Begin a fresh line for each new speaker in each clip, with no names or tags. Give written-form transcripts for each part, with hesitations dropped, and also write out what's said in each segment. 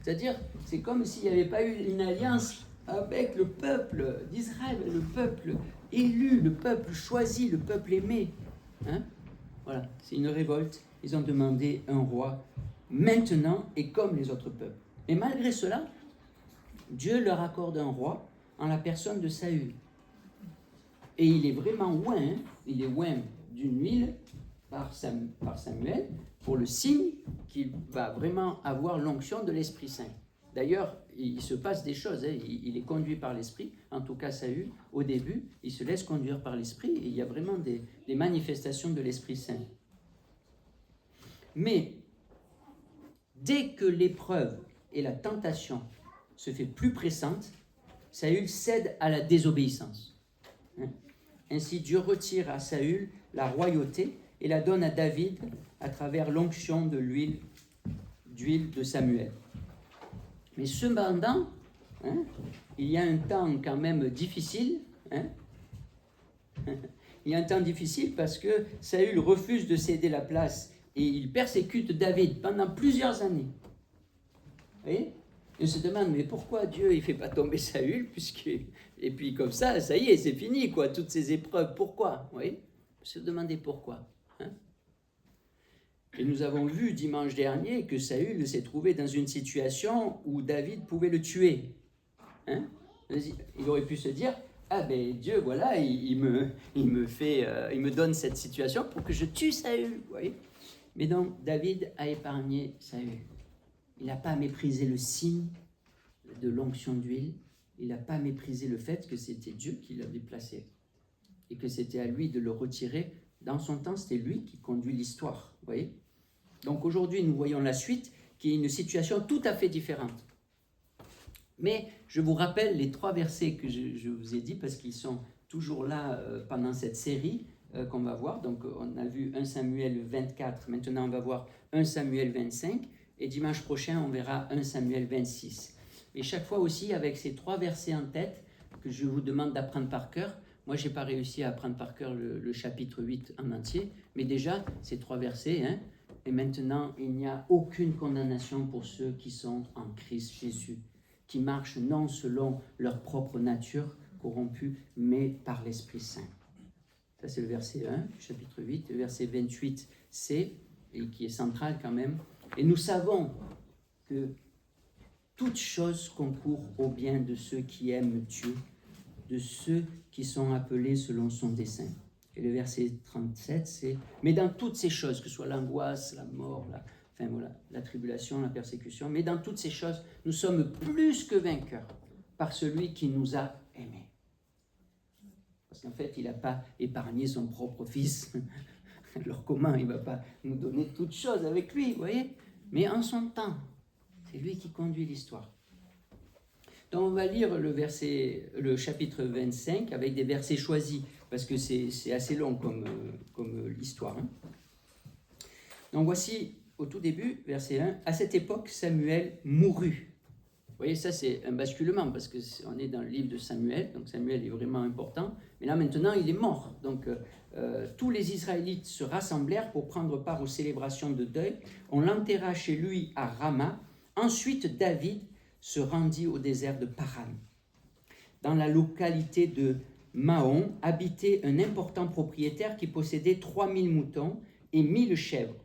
C'est-à-dire, c'est comme s'il n'y avait pas eu une alliance avec le peuple d'Israël, le peuple élu, le peuple choisi, le peuple aimé. Hein? Voilà, c'est une révolte. Ils ont demandé un roi maintenant et comme les autres peuples. Mais malgré cela, Dieu leur accorde un roi en la personne de Saül. Et il est vraiment oint, hein? Il est oint d'une huile par Samuel pour le signe qu'il va vraiment avoir l'onction de l'Esprit Saint. D'ailleurs, il se passe des choses, hein? Il est conduit par l'Esprit, en tout cas Saül, au début, il se laisse conduire par l'Esprit et il y a vraiment des manifestations de l'Esprit Saint. Mais dès que l'épreuve et la tentation se fait plus pressante, Saül cède à la désobéissance. Ainsi, Dieu retire à Saül la royauté et la donne à David à travers l'onction de d'huile de Samuel. Mais cependant, il y a un temps quand même difficile. Il y a un temps difficile parce que Saül refuse de céder la place et il persécute David pendant plusieurs années. Vous voyez ? Et on se demande, mais pourquoi Dieu ne fait pas tomber Saül et puis comme ça y est, c'est fini, quoi, toutes ces épreuves, pourquoi ? Vous voyez ? On se demandait pourquoi. Et nous avons vu dimanche dernier que Saül s'est trouvé dans une situation où David pouvait le tuer. Il aurait pu se dire, ah ben Dieu, voilà, il me donne cette situation pour que je tue Saül. Vous voyez ? Mais donc, David a épargné Saül. Il n'a pas méprisé le signe de l'onction d'huile. Il n'a pas méprisé le fait que c'était Dieu qui l'avait placé. Et que c'était à lui de le retirer. Dans son temps, c'était lui qui conduit l'histoire. Vous voyez ? Donc aujourd'hui, nous voyons la suite, qui est une situation tout à fait différente. Mais je vous rappelle les 3 versets que je vous ai dit, parce qu'ils sont toujours là pendant cette série qu'on va voir. Donc on a vu 1 Samuel 24, maintenant on va voir 1 Samuel 25, et dimanche prochain on verra 1 Samuel 26. Et chaque fois aussi avec ces 3 versets en tête, que je vous demande d'apprendre par cœur. Moi je n'ai pas réussi à apprendre par cœur le chapitre 8 en entier, mais déjà ces 3 versets, et maintenant il n'y a aucune condamnation pour ceux qui sont en Christ Jésus, qui marchent non selon leur propre nature corrompue, mais par l'Esprit Saint. Ça, c'est le verset 1, chapitre 8. Le verset 28, c'est, et qui est central quand même. Et nous savons que toute chose concourt au bien de ceux qui aiment Dieu, de ceux qui sont appelés selon son dessein. Et le verset 37, c'est « Mais dans toutes ces choses, que ce soit l'angoisse, la mort, la tribulation, la persécution, mais dans toutes ces choses, nous sommes plus que vainqueurs par celui qui nous a aimés. » Parce qu'en fait, il n'a pas épargné son propre fils. Alors comment il ne va pas nous donner toutes choses avec lui, vous voyez ? Mais en son temps, c'est lui qui conduit l'histoire. Donc on va lire le chapitre 25 avec des versets choisis, parce que c'est assez long comme l'histoire. Donc voici, au tout début, verset 1, « À cette époque, Samuel mourut. » Vous voyez, ça c'est un basculement, parce qu'on est dans le livre de Samuel, donc Samuel est vraiment important, mais là maintenant il est mort. Donc tous les Israélites se rassemblèrent pour prendre part aux célébrations de deuil. On l'enterra chez lui à Rama. Ensuite David se rendit au désert de Paran. Dans la localité de Mahon habitait un important propriétaire qui possédait 3000 moutons et 1000 chèvres.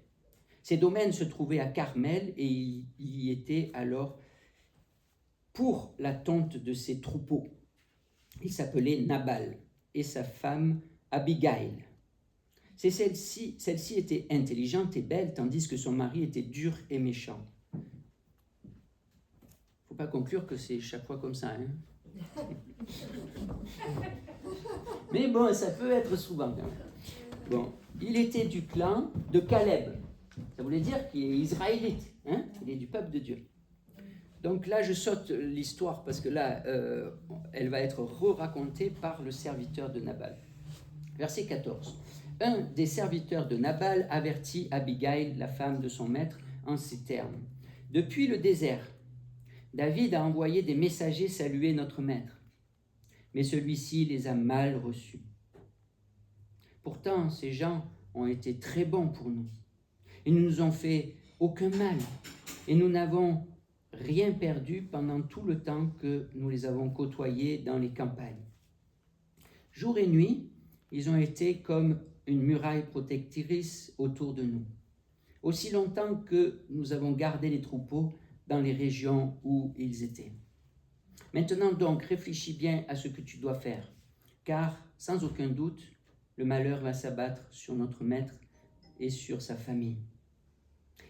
Ses domaines se trouvaient à Carmel et il y était alors pour la tonte de ses troupeaux. Il s'appelait Nabal et sa femme Abigail. Celle-ci était intelligente et belle, tandis que son mari était dur et méchant. Il ne faut pas conclure que c'est chaque fois comme ça. Mais bon, ça peut être souvent quand même. Bon, il était du clan de Caleb. Ça voulait dire qu'il est israélite. Il est du peuple de Dieu. Donc là, je saute l'histoire parce que là, elle va être re-racontée par le serviteur de Nabal. Verset 14. Un des serviteurs de Nabal avertit Abigail, la femme de son maître, en ces termes. « Depuis le désert, David a envoyé des messagers saluer notre maître, mais celui-ci les a mal reçus. Pourtant, ces gens ont été très bons pour nous. Ils ne nous ont fait aucun mal et nous n'avons rien perdu pendant tout le temps que nous les avons côtoyés dans les campagnes. Jour et nuit, ils ont été comme une muraille protectrice autour de nous, aussi longtemps que nous avons gardé les troupeaux dans les régions où ils étaient. Maintenant donc, réfléchis bien à ce que tu dois faire, car sans aucun doute, le malheur va s'abattre sur notre maître et sur sa famille.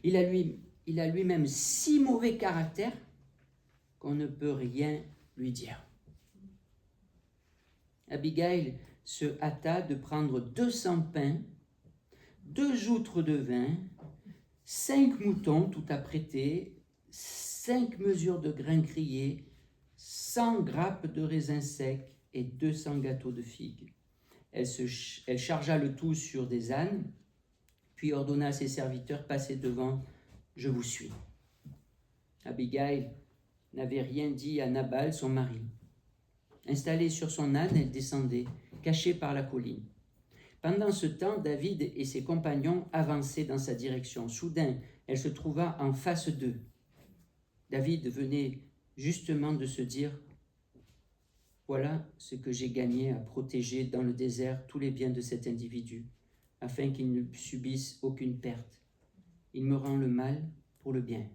Il a lui-même si mauvais caractère qu'on ne peut rien lui dire. Abigail se hâta de prendre 200 pains, 2 outres de vin, 5 moutons tout apprêtés, 5 mesures de grains grillés, 100 grappes de raisins secs et 200 gâteaux de figues. Elle chargea le tout sur des ânes, puis ordonna à ses serviteurs, passez devant, je vous suis. Abigail n'avait rien dit à Nabal, son mari. Installée sur son âne, elle descendait, cachée par la colline. Pendant ce temps, David et ses compagnons avançaient dans sa direction. Soudain, elle se trouva en face d'eux. David venait justement de se dire « Voilà ce que j'ai gagné à protéger dans le désert tous les biens de cet individu, afin qu'il ne subisse aucune perte. Il me rend le mal pour le bien.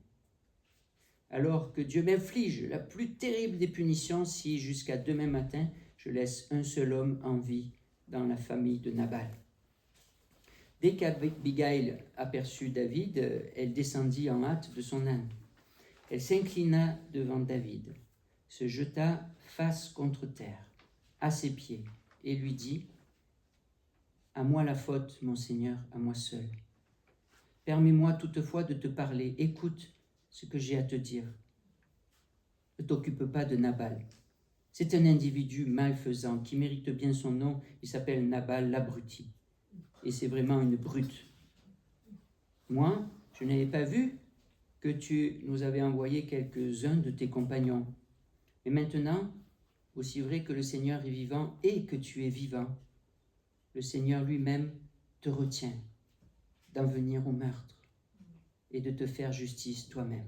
Alors que Dieu m'inflige la plus terrible des punitions si, jusqu'à demain matin, je laisse un seul homme en vie dans la famille de Nabal. » Dès qu'Abigail aperçut David, elle descendit en hâte de son âne. Elle s'inclina devant David, se jeta face contre terre, à ses pieds, et lui dit « À moi la faute, mon Seigneur, à moi seul. Permets-moi toutefois de te parler. Écoute ce que j'ai à te dire. Ne t'occupe pas de Nabal. C'est un individu malfaisant qui mérite bien son nom. Il s'appelle Nabal l'abruti. Et c'est vraiment une brute. Moi, je n'avais pas vu que tu nous avais envoyé quelques-uns de tes compagnons. Mais maintenant, aussi vrai que le Seigneur est vivant et que tu es vivant, le Seigneur lui-même te retient d'en venir au meurtre et de te faire justice toi-même.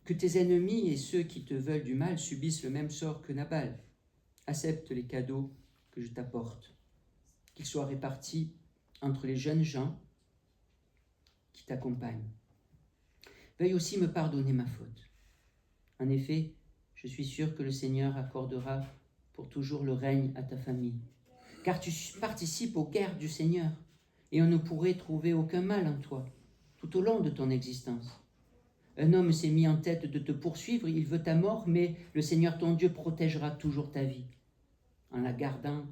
Que tes ennemis et ceux qui te veulent du mal subissent le même sort que Nabal. Accepte les cadeaux que je t'apporte, qu'ils soient répartis entre les jeunes gens qui t'accompagnent. Veuille aussi me pardonner ma faute. En effet, je suis sûr que le Seigneur accordera pour toujours le règne à ta famille, car tu participes aux guerres du Seigneur, et on ne pourrait trouver aucun mal en toi, tout au long de ton existence. Un homme s'est mis en tête de te poursuivre, il veut ta mort, mais le Seigneur ton Dieu protégera toujours ta vie, en la gardant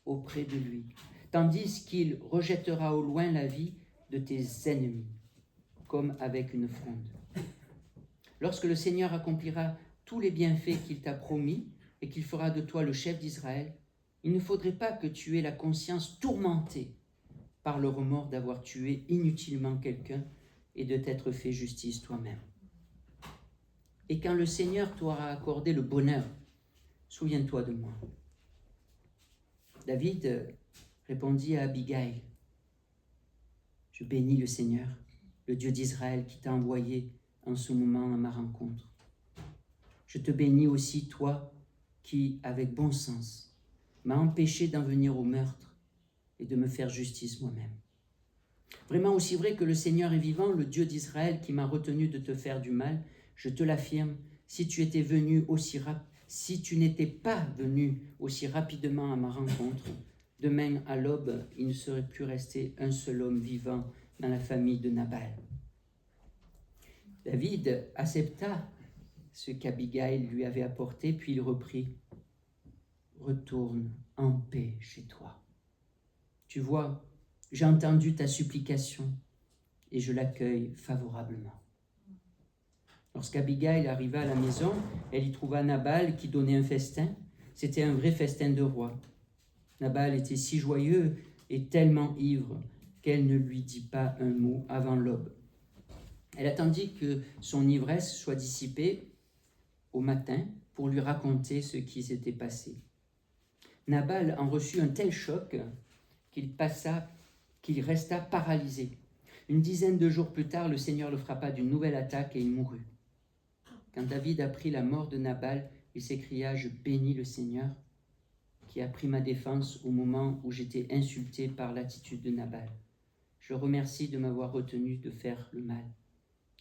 auprès de lui, tandis qu'il rejettera au loin la vie de tes ennemis, comme avec une fronde. Lorsque le Seigneur accomplira tous les bienfaits qu'il t'a promis et qu'il fera de toi le chef d'Israël, il ne faudrait pas que tu aies la conscience tourmentée par le remords d'avoir tué inutilement quelqu'un et de t'être fait justice toi-même. Et quand le Seigneur t'aura accordé le bonheur, souviens-toi de moi. David répondit à Abigail, « Je bénis le Seigneur, le Dieu d'Israël qui t'a envoyé en ce moment à ma rencontre. Je te bénis aussi, toi, qui, avec bon sens, m'as empêché d'en venir au meurtre et de me faire justice moi-même. Vraiment aussi vrai que le Seigneur est vivant, le Dieu d'Israël qui m'a retenu de te faire du mal, je te l'affirme, si tu n'étais pas venu aussi rapidement à ma rencontre, demain à l'aube, il ne serait plus resté un seul homme vivant dans la famille de Nabal. » David accepta ce qu'Abigail lui avait apporté, puis il reprit « Retourne en paix chez toi. Tu vois, j'ai entendu ta supplication et je l'accueille favorablement. » Lorsqu'Abigail arriva à la maison, elle y trouva Nabal qui donnait un festin. C'était un vrai festin de roi. Nabal était si joyeux et tellement ivre qu'elle ne lui dit pas un mot avant l'aube. Elle attendit que son ivresse soit dissipée au matin pour lui raconter ce qui s'était passé. Nabal en reçut un tel choc qu'il resta paralysé. Une dizaine de jours plus tard, le Seigneur le frappa d'une nouvelle attaque et il mourut. Quand David apprit la mort de Nabal, il s'écria « Je bénis le Seigneur qui a pris ma défense au moment où j'étais insulté par l'attitude de Nabal. Je le remercie de m'avoir retenu de faire le mal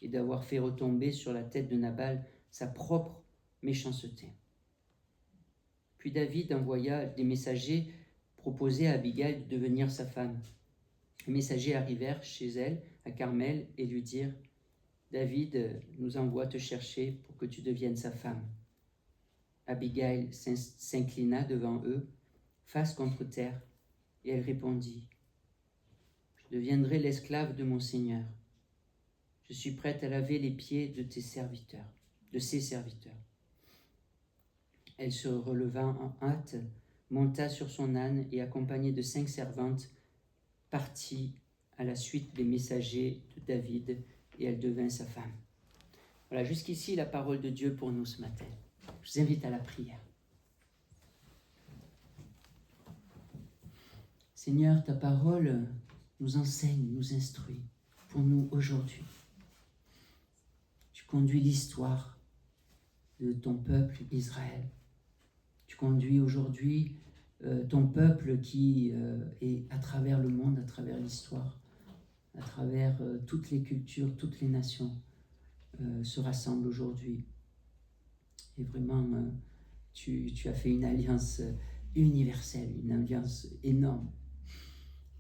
et d'avoir fait retomber sur la tête de Nabal sa propre méchanceté. » Puis David envoya des messagers proposer à Abigail de devenir sa femme. Les messagers arrivèrent chez elle, à Carmel, et lui dirent « David nous envoie te chercher pour que tu deviennes sa femme. » Abigail s'inclina devant eux, face contre terre, et elle répondit « Je deviendrai l'esclave de mon Seigneur. Je suis prête à laver les pieds de ses serviteurs. » Elle se releva en hâte, monta sur son âne et, accompagnée de 5 servantes, partit à la suite des messagers de David, et elle devint sa femme. Voilà, jusqu'ici la parole de Dieu pour nous ce matin. Je vous invite à la prière. Seigneur, ta parole nous enseigne, nous instruit pour nous aujourd'hui. Tu conduis l'histoire de ton peuple Israël. Tu conduis aujourd'hui ton peuple qui est à travers le monde, à travers l'histoire, à travers toutes les cultures, toutes les nations se rassemblent aujourd'hui. Et vraiment, tu as fait une alliance universelle, une alliance énorme.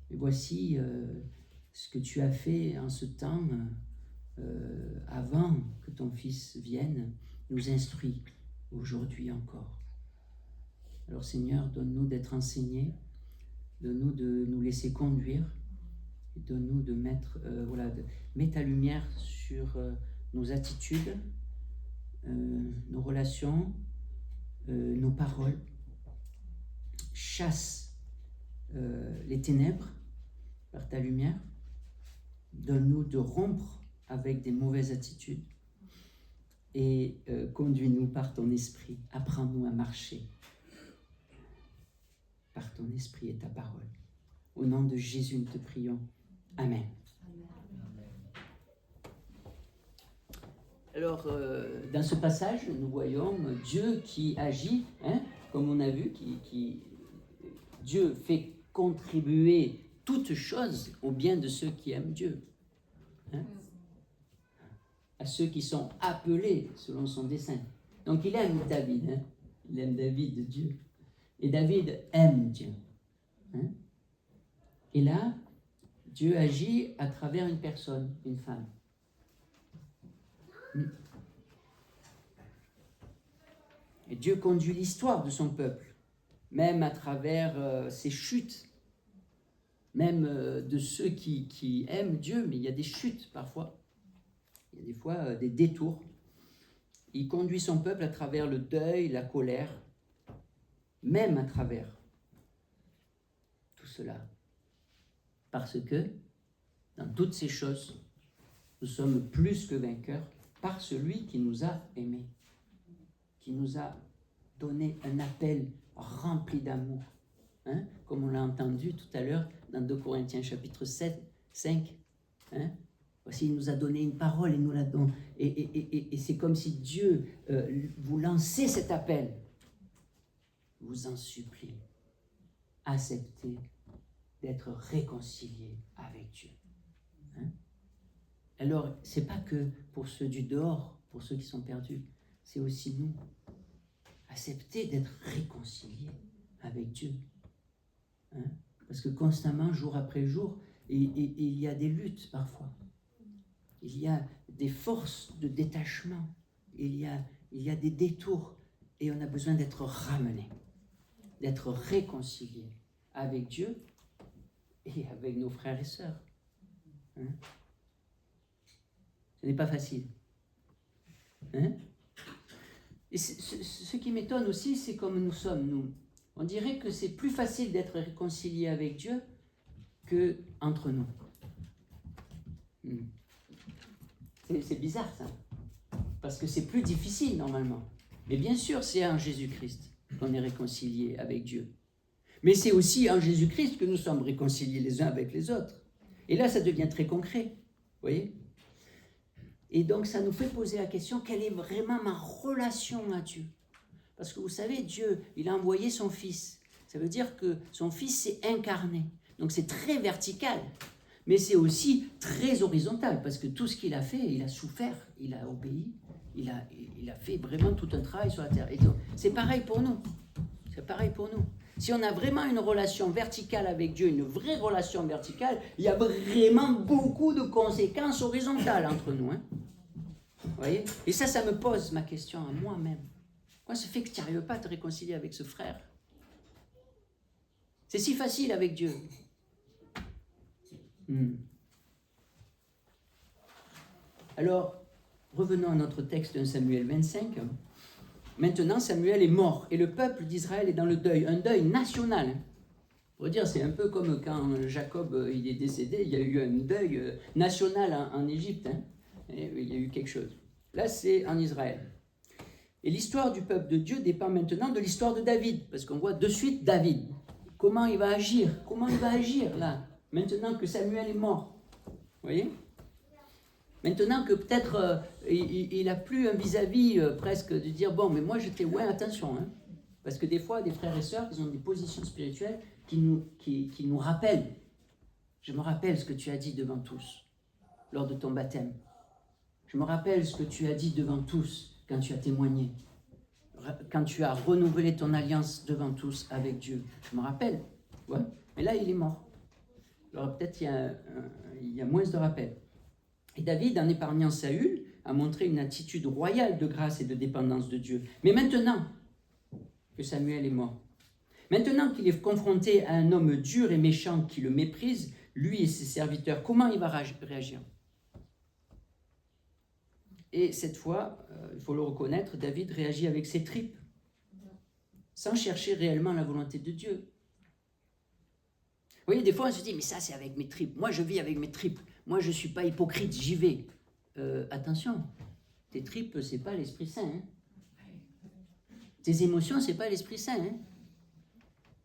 Et voici ce que tu as fait en ce temps, avant que ton Fils vienne, nous instruit aujourd'hui encore. Alors Seigneur, donne-nous d'être enseignés, donne-nous de nous laisser conduire, et donne-nous de mettre, mets ta lumière sur nos attitudes, nos relations, nos paroles. Chasse les ténèbres par ta lumière. Donne-nous de rompre avec des mauvaises attitudes et conduis-nous par ton esprit. Apprends-nous à marcher par ton esprit et ta parole. Au nom de Jésus, nous te prions. Amen. Alors, dans ce passage, nous voyons Dieu qui agit, comme on a vu, Dieu fait contribuer toutes choses au bien de ceux qui aiment Dieu. À ceux qui sont appelés selon son dessein. Donc il aime David, il aime David, Dieu. Et David aime Dieu. Et là, Dieu agit à travers une personne, une femme. Et Dieu conduit l'histoire de son peuple, même à travers ses chutes, même de ceux qui aiment Dieu, mais il y a des chutes parfois. Il y a des fois des détours. Il conduit son peuple à travers le deuil, la colère, même à travers tout cela. Parce que, dans toutes ces choses, nous sommes plus que vainqueurs par celui qui nous a aimés, qui nous a donné un appel rempli d'amour. Comme on l'a entendu tout à l'heure dans 2 Corinthiens chapitre 5. Voici, il nous a donné une parole et nous la donne. Et c'est comme si Dieu vous lançait cet appel. Vous en supplie, acceptez d'être réconciliés avec Dieu. Alors, c'est pas que pour ceux du dehors, pour ceux qui sont perdus, c'est aussi nous. Acceptez d'être réconciliés avec Dieu. Parce que constamment, jour après jour, il y a des luttes parfois. Il y a des forces de détachement. Il y a des détours. Et on a besoin d'être ramenés, d'être réconciliés avec Dieu et avec nos frères et sœurs. Ce n'est pas facile. Et ce qui m'étonne aussi, c'est comme nous sommes, nous. On dirait que c'est plus facile d'être réconcilié avec Dieu qu'entre nous. C'est bizarre ça, parce que c'est plus difficile normalement. Mais bien sûr, c'est en Jésus-Christ qu'on est réconcilié avec Dieu. Mais c'est aussi en Jésus-Christ que nous sommes réconciliés les uns avec les autres. Et là, ça devient très concret, vous voyez ? Et donc, ça nous fait poser la question, quelle est vraiment ma relation à Dieu? Parce que vous savez, Dieu, il a envoyé son Fils. Ça veut dire que son Fils s'est incarné. Donc, c'est très vertical. Mais c'est aussi très horizontal, parce que tout ce qu'il a fait, il a souffert, il a obéi, il a fait vraiment tout un travail sur la terre. Et c'est pareil pour nous. C'est pareil pour nous. Si on a vraiment une relation verticale avec Dieu, une vraie relation verticale, il y a vraiment beaucoup de conséquences horizontales entre nous. Hein. Vous voyez? Et ça me pose ma question à moi-même. Comment ça fait que tu n'arrives pas à te réconcilier avec ce frère? C'est si facile avec Dieu. Alors, revenons à notre texte de Samuel 25. Maintenant, Samuel est mort et le peuple d'Israël est dans le deuil, un deuil national. On pourrait dire, c'est un peu comme quand Jacob il est décédé, il y a eu un deuil national en Égypte. Hein, et il y a eu quelque chose. Là, c'est en Israël. Et l'histoire du peuple de Dieu dépend maintenant de l'histoire de David, parce qu'on voit de suite David. Comment il va agir? Comment il va agir là, maintenant que Samuel est mort? Vous voyez? Maintenant que peut-être il n'a plus un vis-à-vis presque de dire, bon, mais moi j'étais, ouais, attention, hein, parce que des fois, des frères et sœurs, ils ont des positions spirituelles qui nous rappellent. Je me rappelle ce que tu as dit devant tous, lors de ton baptême. Je me rappelle ce que tu as dit devant tous, quand tu as témoigné. Quand tu as renouvelé ton alliance devant tous avec Dieu. Je me rappelle, ouais, mais là, il est mort. Alors peut-être il y a moins de rappels. Et David, en épargnant Saül, a montré une attitude royale de grâce et de dépendance de Dieu. Mais maintenant que Samuel est mort, maintenant qu'il est confronté à un homme dur et méchant qui le méprise, lui et ses serviteurs, comment il va réagir? Et cette fois, il faut le reconnaître, David réagit avec ses tripes, sans chercher réellement la volonté de Dieu. Vous voyez, des fois on se dit, mais ça c'est avec mes tripes, moi je vis avec mes tripes, moi je ne suis pas hypocrite, j'y vais. Attention, tes tripes, c'est pas l'Esprit Saint. Hein. Tes émotions, c'est pas l'Esprit Saint. Hein.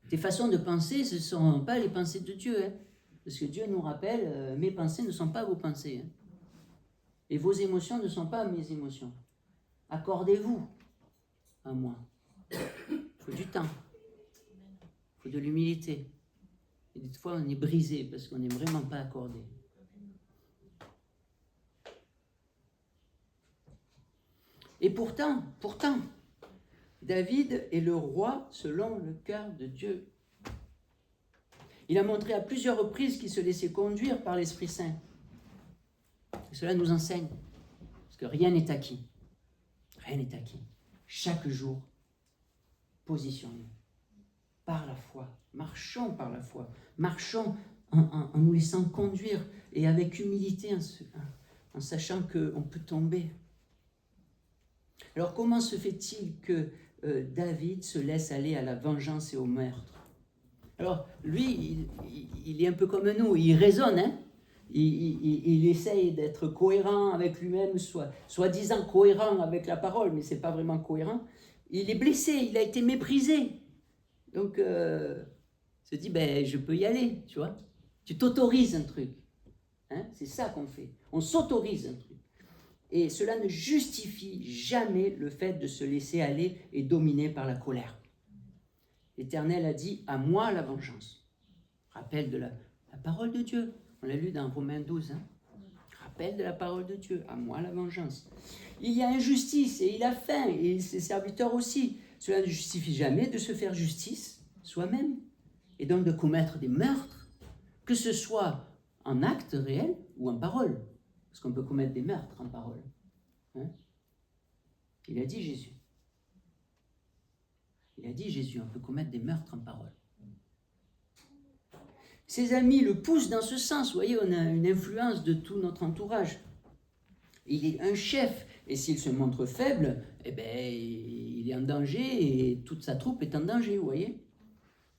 Tes façons de penser, ce ne sont pas les pensées de Dieu. Hein. Parce que Dieu nous rappelle, mes pensées ne sont pas vos pensées. Hein. Et vos émotions ne sont pas mes émotions. Accordez-vous à moi. Il faut du temps. Il faut de l'humilité. Et des fois, on est brisé parce qu'on n'est vraiment pas accordé. Et pourtant, David est le roi selon le cœur de Dieu. Il a montré à plusieurs reprises qu'il se laissait conduire par l'Esprit Saint. Et cela nous enseigne. Parce que rien n'est acquis. Rien n'est acquis. Chaque jour, positionnons-nous par la foi. Marchons par la foi. Marchons en nous laissant conduire et avec humilité, en sachant qu'on peut tomber. Alors comment se fait-il que David se laisse aller à la vengeance et au meurtre? Alors lui, il est un peu comme nous, il raisonne, hein? Il essaye d'être cohérent avec lui-même, soi-disant cohérent avec la parole, mais ce n'est pas vraiment cohérent. Il est blessé, il a été méprisé. Donc, se dit, ben, je peux y aller, tu vois. Tu t'autorises un truc. Hein? C'est ça qu'on fait. On s'autorise un truc. Et cela ne justifie jamais le fait de se laisser aller et dominer par la colère. L'Éternel a dit, à moi la vengeance. Rappel de la parole de Dieu. On l'a lu dans Romains 12. Hein? Rappel de la parole de Dieu, à moi la vengeance. Il y a injustice et il a faim, et ses serviteurs aussi. Cela ne justifie jamais de se faire justice soi-même, et donc de commettre des meurtres, que ce soit en acte réel ou en parole. Parce qu'on peut commettre des meurtres en parole. Hein? Il a dit Jésus. Il a dit Jésus, on peut commettre des meurtres en parole. Ses amis le poussent dans ce sens. Vous voyez, on a une influence de tout notre entourage. Il est un chef, et s'il se montre faible, eh ben, il est en danger, et toute sa troupe est en danger, vous voyez.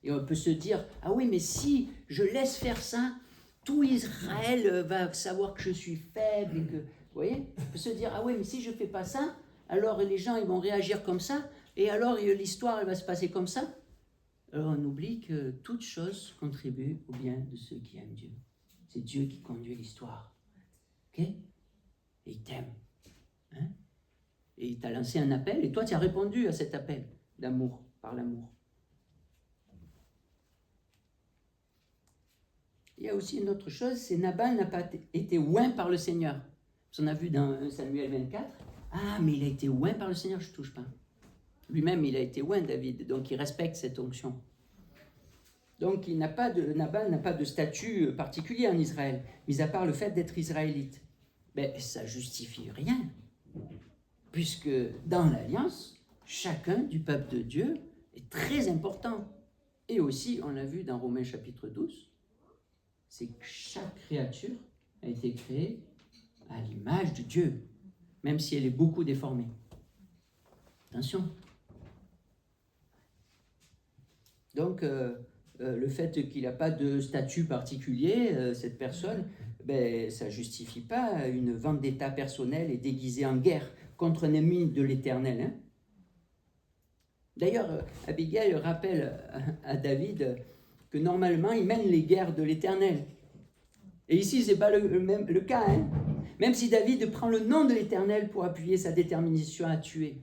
Et on peut se dire, ah oui, mais si je laisse faire ça, tout Israël va savoir que je suis faible, et que, vous voyez, on peut se dire, ah oui, mais si je ne fais pas ça, alors les gens ils vont réagir comme ça, et alors l'histoire elle va se passer comme ça. Alors on oublie que toute chose contribue au bien de ceux qui aiment Dieu. C'est Dieu qui conduit l'histoire. Ok ? Et il t'aime. Hein? Et il t'a lancé un appel, et toi tu as répondu à cet appel d'amour, par l'amour. Il y a aussi une autre chose, c'est Nabal n'a pas été oint par le Seigneur. On a vu dans Samuel 24, ah mais il a été oint par le Seigneur, je ne touche pas. Lui-même il a été oint, David, donc il respecte cette onction. Donc Nabal n'a pas de statut particulier en Israël, mis à part le fait d'être israélite. Mais ça ne justifie rien, puisque dans l'Alliance, chacun du peuple de Dieu est très important. Et aussi, on l'a vu dans Romains chapitre 12, c'est que chaque créature a été créée à l'image de Dieu, même si elle est beaucoup déformée. Attention. Donc, le fait qu'il n'a pas de statut particulier, cette personne, ça ne justifie pas une vendetta personnelle et déguisée en guerre contre un ennemi de l'Éternel. Hein. D'ailleurs, Abigail rappelle à David que normalement, il mène les guerres de l'Éternel. Et ici, ce n'est pas le cas. Hein. Même si David prend le nom de l'Éternel pour appuyer sa détermination à tuer.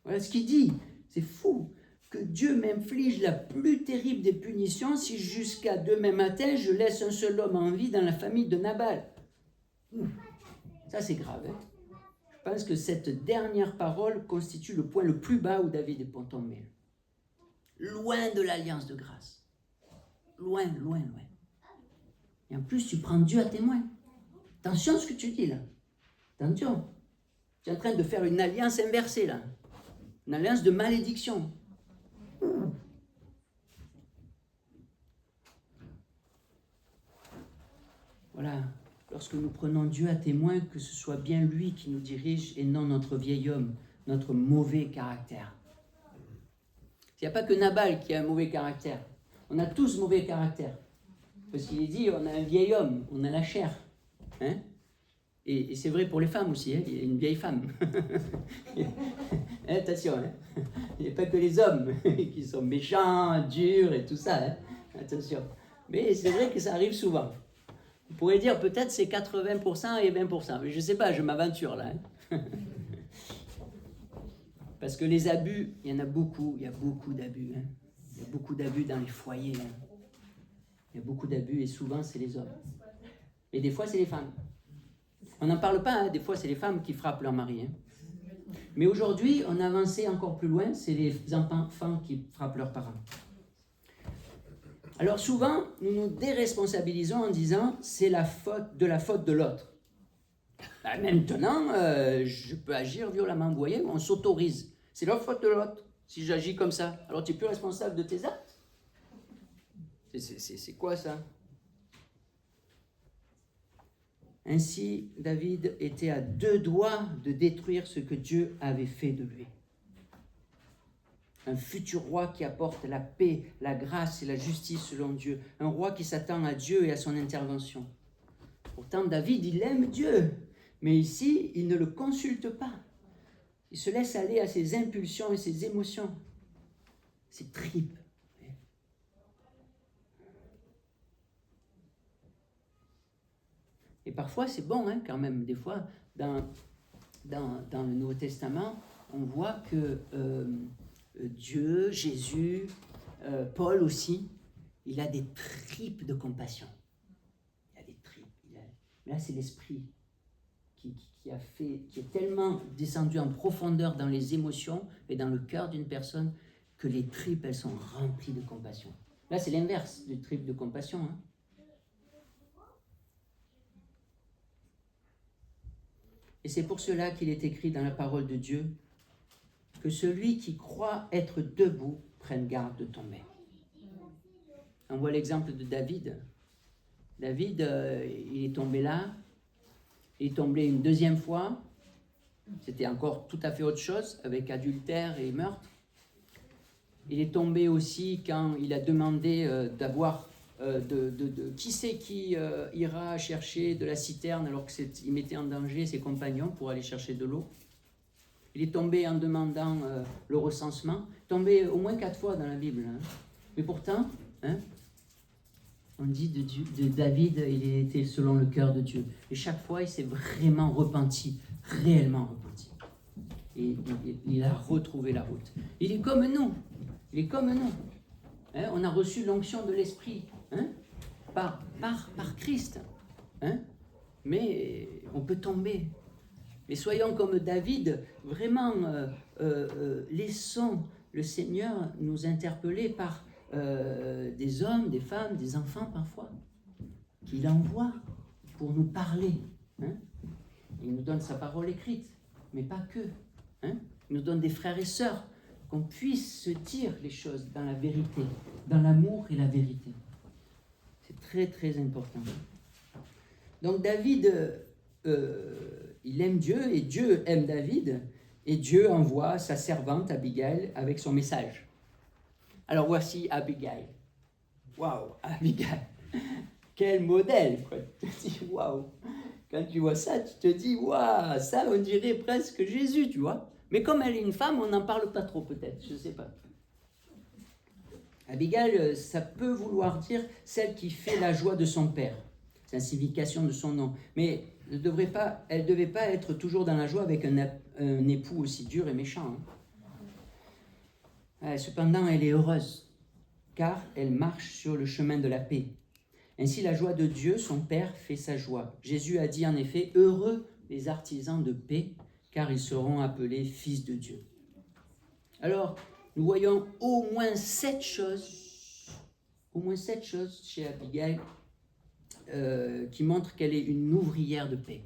Voilà ce qu'il dit. C'est fou. Que Dieu m'inflige la plus terrible des punitions si jusqu'à demain matin, je laisse un seul homme en vie dans la famille de Nabal. Ça, c'est grave. Hein. Je pense que cette dernière parole constitue le point le plus bas où David est tombé. Loin de l'alliance de grâce. Loin, loin, loin. Et en plus, tu prends Dieu à témoin. Attention à ce que tu dis là. Attention. Tu es en train de faire une alliance inversée là. Une alliance de malédiction. Voilà. Lorsque nous prenons Dieu à témoin, que ce soit bien lui qui nous dirige et non notre vieil homme, notre mauvais caractère. Il n'y a pas que Nabal qui a un mauvais caractère. On a tous mauvais caractère. Parce qu'il est dit, on a un vieil homme, on a la chair. Hein? Et c'est vrai pour les femmes aussi, hein? Il y a une vieille femme. Attention, hein? Il n'y a pas que les hommes qui sont méchants, durs et tout ça. Hein? Attention. Mais c'est vrai que ça arrive souvent. On pourrait dire peut-être c'est 80% et 20%. Mais je ne sais pas, je m'aventure là. Hein? Parce que les abus, il y en a beaucoup. Il y a beaucoup d'abus. Hein? Il y a beaucoup d'abus dans les foyers. Hein? Il y a beaucoup d'abus et souvent c'est les hommes. Et des fois c'est les femmes. On n'en parle pas, hein? Des fois c'est les femmes qui frappent leur mari. Hein? Mais aujourd'hui, on a avancé encore plus loin, c'est les enfants qui frappent leurs parents. Alors souvent, nous nous déresponsabilisons en disant c'est la faute de l'autre. Maintenant, je peux agir violemment, vous voyez, on s'autorise. C'est la faute de l'autre si j'agis comme ça. Alors tu n'es plus responsable de tes actes. C'est quoi ça? Ainsi, David était à 2 doigts de détruire ce que Dieu avait fait de lui. Un futur roi qui apporte la paix, la grâce et la justice selon Dieu. Un roi qui s'attend à Dieu et à son intervention. Pourtant, David, il aime Dieu. Mais ici, il ne le consulte pas. Il se laisse aller à ses impulsions et ses émotions. Ses tripes. Et parfois, c'est bon, hein, quand même. Des fois, dans le Nouveau Testament, on voit que Dieu, Jésus, Paul aussi, il a des tripes de compassion. Il a des tripes. Là, c'est l'esprit qui est tellement descendu en profondeur dans les émotions et dans le cœur d'une personne que les tripes, elles sont remplies de compassion. Là, c'est l'inverse du tripe de compassion. Hein. Et c'est pour cela qu'il est écrit dans la parole de Dieu que celui qui croit être debout prenne garde de tomber. On voit l'exemple de David. David, il est tombé là. Il est tombé une deuxième fois. C'était encore tout à fait autre chose, avec adultère et meurtre. Il est tombé aussi quand il a demandé d'avoir qui c'est qui ira chercher de la citerne alors qu'il mettait en danger ses compagnons pour aller chercher de l'eau. Il est tombé en demandant le recensement, tombé au moins 4 fois dans la Bible. Hein. Mais pourtant, hein, On dit de David, il était selon le cœur de Dieu. Et chaque fois, il s'est vraiment repenti, réellement repenti. Et il a retrouvé la route. Il est comme nous. Il est comme nous. Hein, on a reçu l'onction de l'Esprit, hein, par Christ. Hein, mais on peut tomber. Mais soyons comme David, vraiment laissons le Seigneur nous interpeller par des hommes, des femmes, des enfants parfois, qu'il envoie pour nous parler. Hein. Il nous donne sa parole écrite, mais pas que. Hein. Il nous donne des frères et sœurs, qu'on puisse se dire les choses dans la vérité, dans l'amour et la vérité. C'est très très important. Donc David, il aime Dieu et Dieu aime David, et Dieu envoie sa servante Abigail avec son message. Alors voici Abigail. Waouh, Abigail. Quel modèle, quoi. Tu te dis, waouh. Quand tu vois ça, tu te dis, waouh, ça on dirait presque Jésus, tu vois. Mais comme elle est une femme, on n'en parle pas trop peut-être, je ne sais pas. Abigail, ça peut vouloir dire celle qui fait la joie de son père. C'est la signification de son nom. Mais elle ne devait pas être toujours dans la joie avec un époux aussi dur et méchant. Hein. Cependant, elle est heureuse, car elle marche sur le chemin de la paix. Ainsi, la joie de Dieu, son Père, fait sa joie. Jésus a dit en effet, « Heureux les artisans de paix, car ils seront appelés fils de Dieu. » Alors, nous voyons au moins 7 choses chez Abigail qui montrent qu'elle est une ouvrière de paix.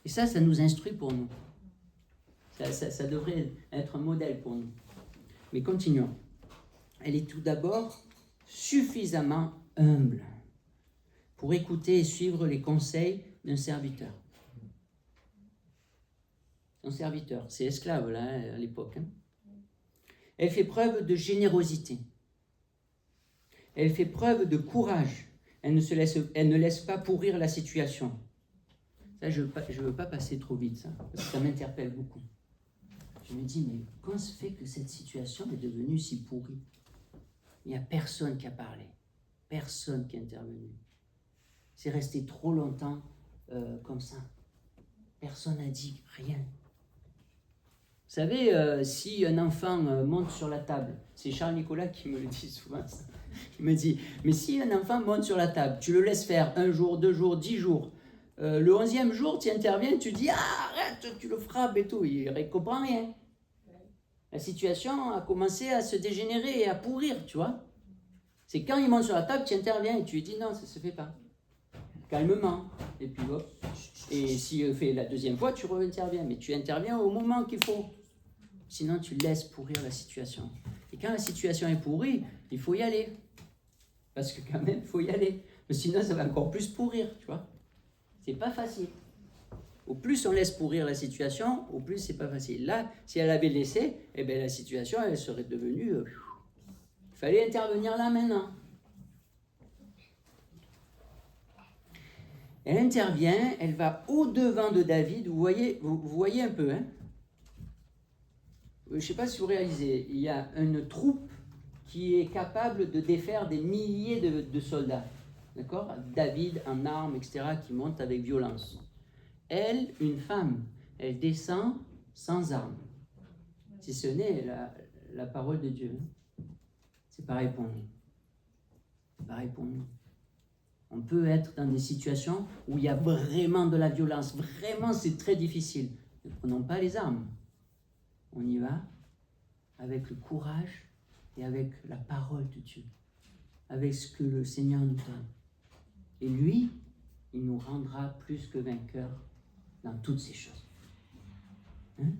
Et ça nous instruit pour nous. Ça devrait être un modèle pour nous. Mais continuons. Elle est tout d'abord suffisamment humble pour écouter et suivre les conseils d'un serviteur. Un serviteur, c'est esclave là, à l'époque. Hein. Elle fait preuve de générosité. Elle fait preuve de courage. Elle ne laisse pas pourrir la situation. Ça, je ne veux pas passer trop vite, ça, parce que ça m'interpelle beaucoup. Je me dis, mais comment se fait que cette situation est devenue si pourrie? Il n'y a personne qui a parlé, personne qui est intervenu. C'est resté trop longtemps comme ça. Personne n'a dit rien. Vous savez, si un enfant monte sur la table, c'est Charles Nicolas qui me le dit souvent, ça. Il me dit, mais si un enfant monte sur la table, tu le laisses faire 1 jour, 2 jours, 10 jours, le 11e jour, tu interviens, tu dis, ah, arrête, tu le frappes et tout, il ne comprend rien. La situation a commencé à se dégénérer et à pourrir, tu vois. C'est quand il monte sur la table, tu interviens et tu lui dis, non, ça ne se fait pas. Calmement, et puis hop. Et s'il fait la 2e fois, tu re-interviens, mais tu interviens au moment qu'il faut. Sinon, tu laisses pourrir la situation. Et quand la situation est pourrie, il faut y aller. Parce que quand même, il faut y aller. Mais sinon, ça va encore plus pourrir, tu vois. C'est pas facile. Au plus on laisse pourrir la situation, au plus c'est pas facile. Là, si elle avait laissé, eh bien, la situation, elle serait devenue... il fallait intervenir là maintenant. Elle intervient, elle va au-devant de David. Vous voyez un peu, hein? Je ne sais pas si vous réalisez, il y a une troupe qui est capable de défaire des milliers de soldats. D'accord? David en armes, etc., qui monte avec violence. Elle, une femme, elle descend sans armes. Si ce n'est la parole de Dieu. C'est pareil pour nous. C'est pareil pour nous. On peut être dans des situations où il y a vraiment de la violence. Vraiment, c'est très difficile. Ne prenons pas les armes. On y va avec le courage et avec la parole de Dieu. Avec ce que le Seigneur nous donne. Et lui, il nous rendra plus que vainqueurs dans toutes ces choses. Hein?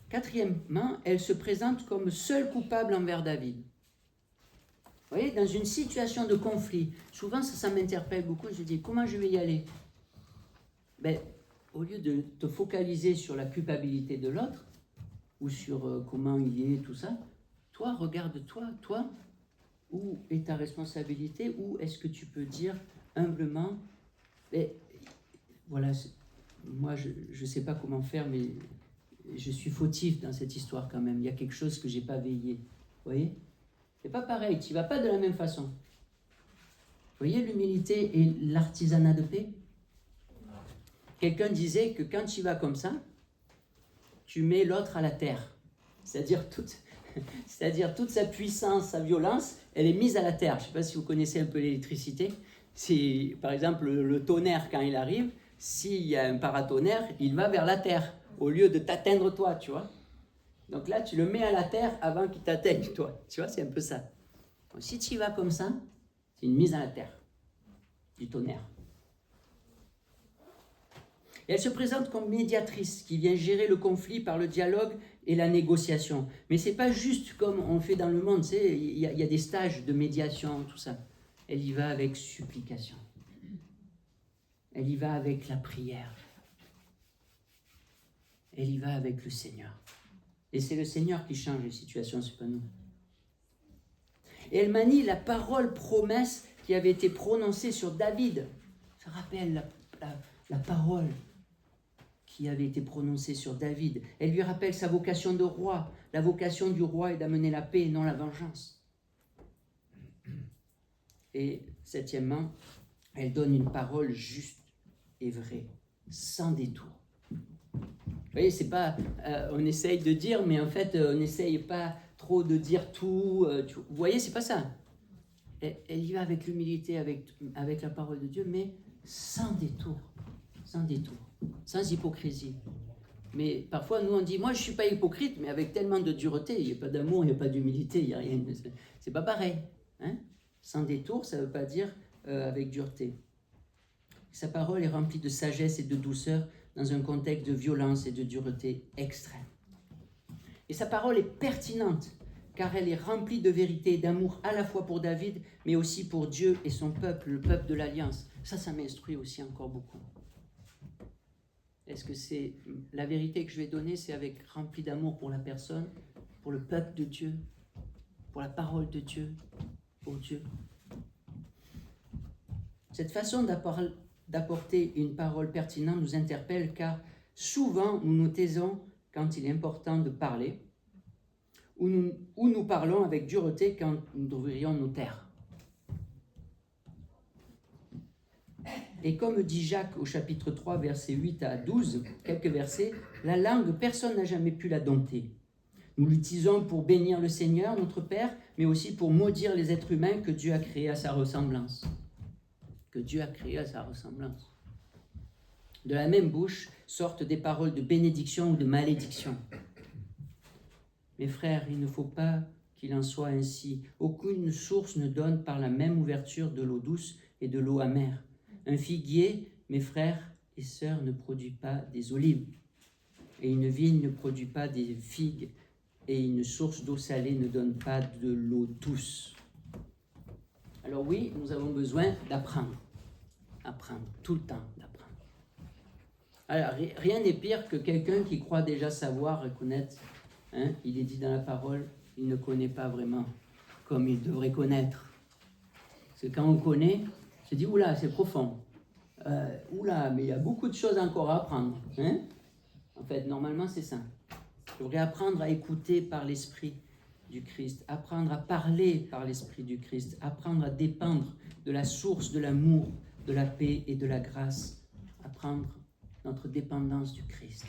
Quatrièmement, elle se présente comme seule coupable envers David. Vous voyez, dans une situation de conflit, souvent ça m'interpelle beaucoup, je dis, comment je vais y aller? Ben, au lieu de te focaliser sur la culpabilité de l'autre, ou sur comment il est, tout ça, toi, regarde-toi, toi, où est ta responsabilité, où est-ce que tu peux dire humblement, voilà, moi je ne sais pas comment faire, mais je suis fautif dans cette histoire quand même. Il y a quelque chose que j'ai pas veillé. Vous voyez? C'est pas pareil, tu vas pas de la même façon. Vous voyez l'humilité et l'artisanat de paix? Quelqu'un disait que quand tu vas comme ça, tu mets l'autre à la terre. C'est-à-dire toute sa puissance, sa violence, elle est mise à la terre. Je ne sais pas si vous connaissez un peu l'électricité. Si, par exemple, le tonnerre, quand il arrive, s'il y a un paratonnerre, il va vers la terre, au lieu de t'atteindre toi, tu vois. Donc là, tu le mets à la terre avant qu'il t'atteigne, toi. Tu vois, c'est un peu ça. Donc, si tu y vas comme ça, c'est une mise à la terre, du tonnerre. Et elle se présente comme médiatrice qui vient gérer le conflit par le dialogue et la négociation. Mais ce n'est pas juste comme on fait dans le monde, tu sais, il y a des stages de médiation, tout ça. Elle y va avec supplication. Elle y va avec la prière. Elle y va avec le Seigneur. Et c'est le Seigneur qui change les situations, ce n'est pas nous. Et elle manie la parole promesse qui avait été prononcée sur David. Ça rappelle la parole qui avait été prononcée sur David. Elle lui rappelle sa vocation de roi. La vocation du roi est d'amener la paix et non la vengeance. Et septièmement, elle donne une parole juste et vraie, sans détour. Vous voyez, c'est pas, on essaye de dire, mais en fait, on n'essaye pas trop de dire tout. Vous voyez, c'est pas ça. Elle y va avec l'humilité, avec la parole de Dieu, mais sans détour. Sans détour, sans hypocrisie. Mais parfois, nous, on dit, moi, je ne suis pas hypocrite, mais avec tellement de dureté, il n'y a pas d'amour, il n'y a pas d'humilité, il n'y a rien. C'est pas pareil. Hein? Sans détour, ça ne veut pas dire avec dureté. Sa parole est remplie de sagesse et de douceur dans un contexte de violence et de dureté extrême. Et sa parole est pertinente, car elle est remplie de vérité et d'amour à la fois pour David, mais aussi pour Dieu et son peuple, le peuple de l'Alliance. Ça m'instruit aussi encore beaucoup. Est-ce que c'est la vérité que je vais donner, c'est avec rempli d'amour pour la personne, pour le peuple de Dieu, pour la parole de Dieu, pour Dieu? Cette façon d'apporter une parole pertinente nous interpelle car souvent nous nous taisons quand il est important de parler ou nous parlons avec dureté quand nous devrions nous taire. Et comme dit Jacques au chapitre 3, versets 8 à 12, quelques versets, la langue, personne n'a jamais pu la dompter. Nous l'utilisons pour bénir le Seigneur, notre Père, mais aussi pour maudire les êtres humains que Dieu a créés à sa ressemblance. Que Dieu a créés à sa ressemblance. De la même bouche sortent des paroles de bénédiction ou de malédiction. Mes frères, il ne faut pas qu'il en soit ainsi. Aucune source ne donne par la même ouverture de l'eau douce et de l'eau amère. Un figuier, mes frères et sœurs, ne produit pas des olives. Et une vigne ne produit pas des figues. Et une source d'eau salée ne donne pas de l'eau douce. Alors oui, nous avons besoin d'apprendre. Apprendre, tout le temps d'apprendre. Alors, rien n'est pire que quelqu'un qui croit déjà savoir et connaître. Hein, il est dit dans la parole, il ne connaît pas vraiment comme il devrait connaître. Parce que quand on connaît, on se dit, oula, c'est profond. Oula, mais il y a beaucoup de choses encore à apprendre. Hein? En fait, normalement, c'est ça. Il faudrait apprendre à écouter par l'Esprit du Christ, apprendre à parler par l'Esprit du Christ, apprendre à dépendre de la source de l'amour, de la paix et de la grâce, apprendre notre dépendance du Christ.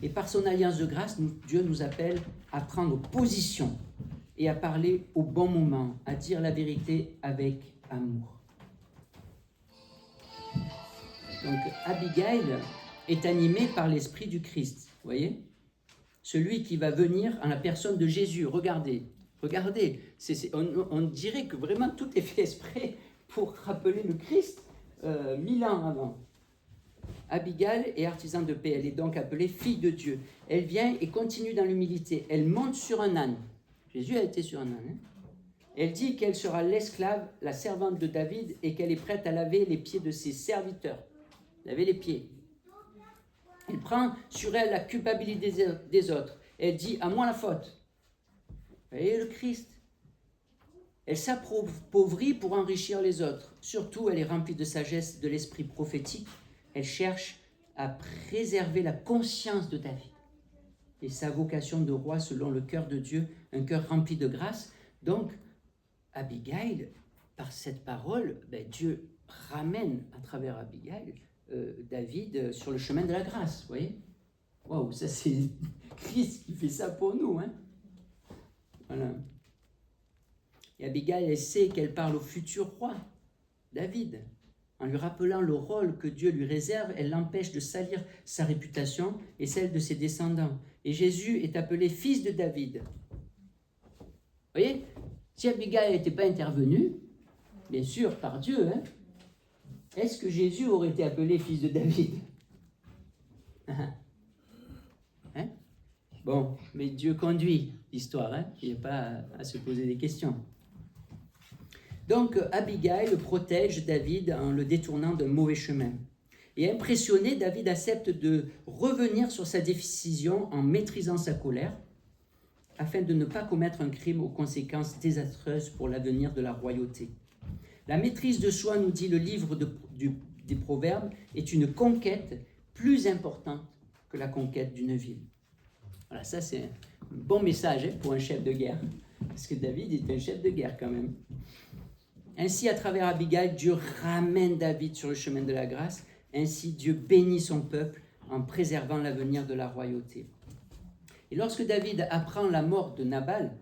Et par son alliance de grâce, Dieu nous appelle à prendre position et à parler au bon moment, à dire la vérité avec amour. Donc Abigail est animée par l'Esprit du Christ, vous voyez ? Celui qui va venir en la personne de Jésus. Regardez, on dirait que vraiment tout est fait exprès pour rappeler le Christ 1000 ans avant. Abigail est artisan de paix, elle est donc appelée fille de Dieu. Elle vient et continue dans l'humilité, elle monte sur un âne. Jésus a été sur un âne. Hein? Elle dit qu'elle sera l'esclave, la servante de David et qu'elle est prête à laver les pieds de ses serviteurs. Laver les pieds. Elle prend sur elle la culpabilité des autres. Elle dit « à moi la faute ». Vous voyez le Christ. Elle s'appauvrit pour enrichir les autres. Surtout, elle est remplie de sagesse, de l'esprit prophétique. Elle cherche a préservé la conscience de David et sa vocation de roi selon le cœur de Dieu, un cœur rempli de grâce. Donc, Abigail, par cette parole, Dieu ramène à travers Abigail David sur le chemin de la grâce, vous voyez? Waouh, ça c'est Christ qui fait ça pour nous, hein? Voilà. Et Abigail, elle sait qu'elle parle au futur roi, David. En lui rappelant le rôle que Dieu lui réserve, elle l'empêche de salir sa réputation et celle de ses descendants. Et Jésus est appelé fils de David. Vous voyez? Si Abigail n'était pas intervenue, bien sûr, par Dieu, hein, est-ce que Jésus aurait été appelé fils de David? Hein? Bon, mais Dieu conduit l'histoire, hein? Il n'y a pas à se poser des questions. Donc, Abigail protège David en le détournant d'un mauvais chemin. Et impressionné, David accepte de revenir sur sa décision en maîtrisant sa colère, afin de ne pas commettre un crime aux conséquences désastreuses pour l'avenir de la royauté. La maîtrise de soi, nous dit le livre des Proverbes, est une conquête plus importante que la conquête d'une ville. Voilà, ça c'est un bon message pour un chef de guerre, parce que David est un chef de guerre quand même. Ainsi, à travers Abigail, Dieu ramène David sur le chemin de la grâce. Ainsi, Dieu bénit son peuple en préservant l'avenir de la royauté. Et lorsque David apprend la mort de Nabal,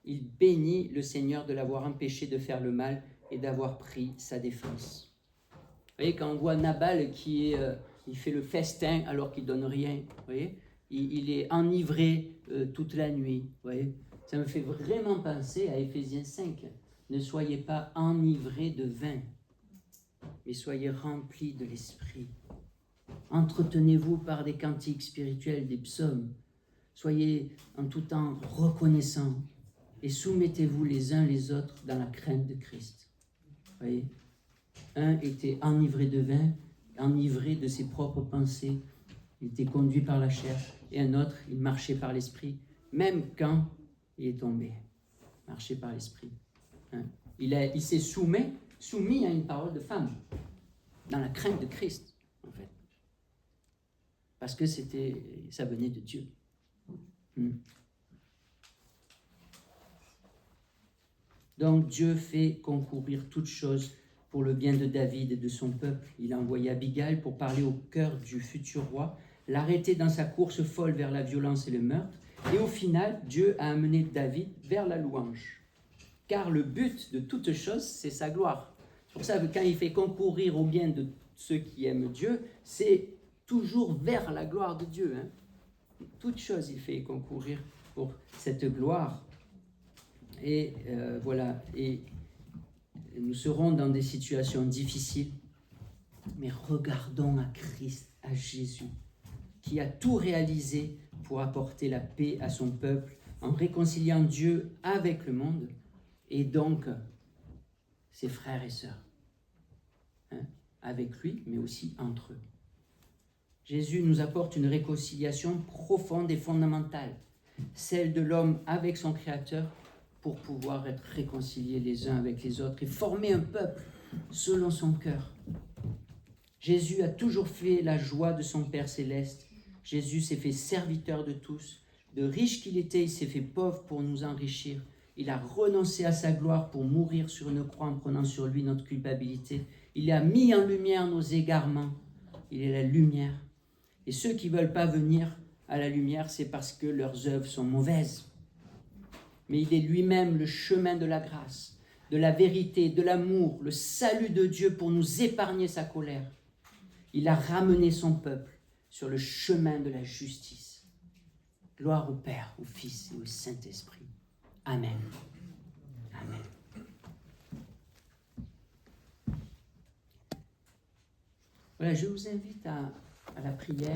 il bénit le Seigneur de l'avoir empêché de faire le mal et d'avoir pris sa défense. Vous voyez, quand on voit Nabal il fait le festin alors qu'il ne donne rien, vous voyez, il est enivré toute la nuit, vous voyez, ça me fait vraiment penser à Éphésiens 5. Ne soyez pas enivrés de vin, mais soyez remplis de l'esprit. Entretenez-vous par des cantiques spirituels, des psaumes. Soyez en tout temps reconnaissants et soumettez-vous les uns les autres dans la crainte de Christ. Vous voyez, un était enivré de vin, enivré de ses propres pensées, il était conduit par la chair, et un autre, il marchait par l'esprit, même quand il est tombé, marchait par l'esprit. Hein? Il s'est soumis à une parole de femme, dans la crainte de Christ, en fait. Parce que ça venait de Dieu. Donc Dieu fait concourir toutes choses pour le bien de David et de son peuple. Il a envoyé Abigail pour parler au cœur du futur roi, l'arrêter dans sa course folle vers la violence et le meurtre. Et au final, Dieu a amené David vers la louange. Car le but de toute chose, c'est sa gloire. C'est pour ça que quand il fait concourir au bien de ceux qui aiment Dieu, c'est toujours vers la gloire de Dieu. Hein. Toute chose, il fait concourir pour cette gloire. Et voilà. Et nous serons dans des situations difficiles, mais regardons à Christ, à Jésus, qui a tout réalisé pour apporter la paix à son peuple, en réconciliant Dieu avec le monde, et donc ses frères et sœurs, hein, avec lui, mais aussi entre eux. Jésus nous apporte une réconciliation profonde et fondamentale, celle de l'homme avec son Créateur, pour pouvoir être réconciliés les uns avec les autres et former un peuple selon son cœur. Jésus a toujours fait la joie de son Père céleste. Jésus s'est fait serviteur de tous. De riche qu'il était, il s'est fait pauvre pour nous enrichir. Il a renoncé à sa gloire pour mourir sur une croix en prenant sur lui notre culpabilité. Il a mis en lumière nos égarements. Il est la lumière. Et ceux qui ne veulent pas venir à la lumière, c'est parce que leurs œuvres sont mauvaises. Mais il est lui-même le chemin de la grâce, de la vérité, de l'amour, le salut de Dieu pour nous épargner sa colère. Il a ramené son peuple sur le chemin de la justice. Gloire au Père, au Fils et au Saint-Esprit. Amen. Amen. Voilà, je vous invite à la prière.